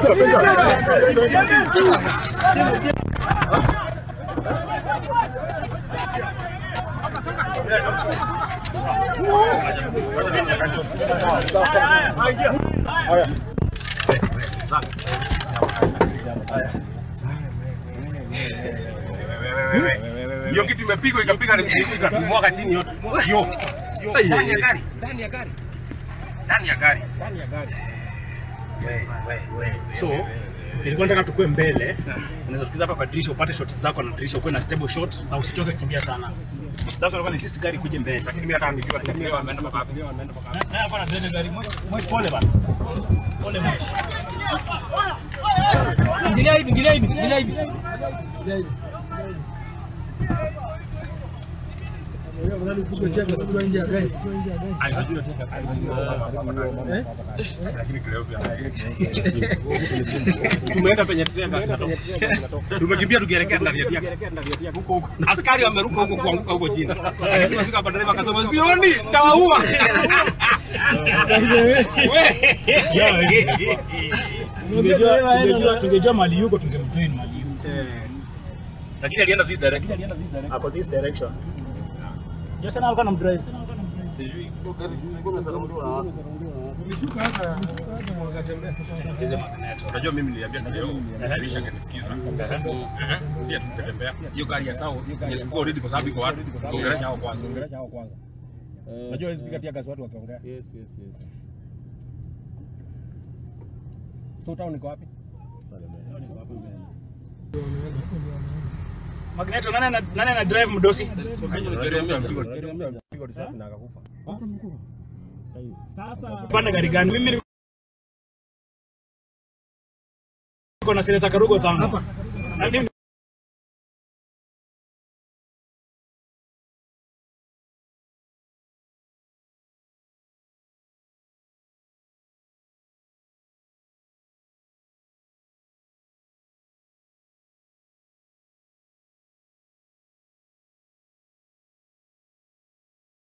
Hiyo kitu imepigwa ikapiga na ikimwaga chini yote. Yo. Ndani ya gari. So, nilikuwa nataka tukue mbele. Unaweza tukiza hapa kwa dirisha upate shots zako na dirisha uwe na stable shot na usichoke kimbia sana. That's why insist gari kuje mbele. Lakini mimi hata nikiwa ameenda mpaka hapo. Na hapa na drive gari mwe pole bana. Pole mwe. Ingilia hivi. Tumeenda penye tumekimbia tukielekea ndani ya huko. Askari wameruka huko kuanguka huko chini. Tunafika hapa dereva akasema sioni tawaua. Tungejua mali yuko tungemjoin mali yuko. Lakini alienda this direction. Hapo this direction. Just sana alikuwa anamdrive. Sijui hizo magneto. unajua mimi niliambia leo nilisha kanisikiza. Ndio tunatembea. Hiyo gari ya sawa ilikuwa already kwa sababu iko watu. Ongelesha hao kwanza. Unajua hizo piga gas watu wakiongea. Yes. So town niko wapi? Magneto nani na drive mdosi? Sasa panda gari gani? Mimi niko na Senator Karugo Thanga. Hapa.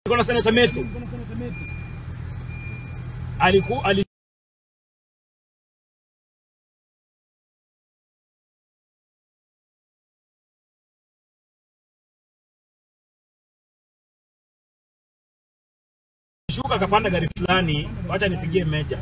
Kuna Senator Metu. Shuka kapanda gari fulani, acha nipigie meja.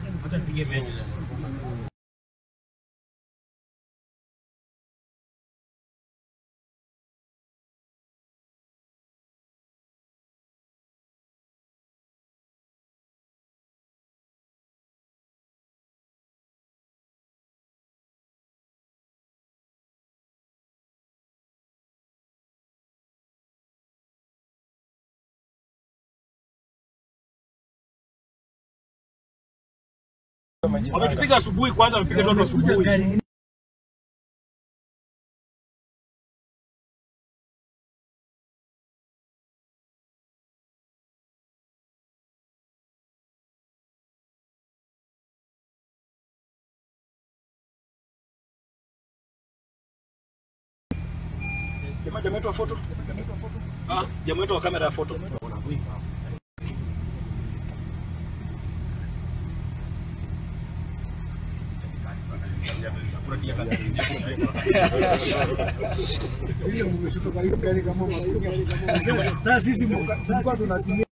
Wametupiga asubuhi kwanza, wamepiga watu asubuhi. Jamaa wetu wa photo. Jamaa wetu wa kamera ya photo. Sasa sisi tulikuwa tunasimia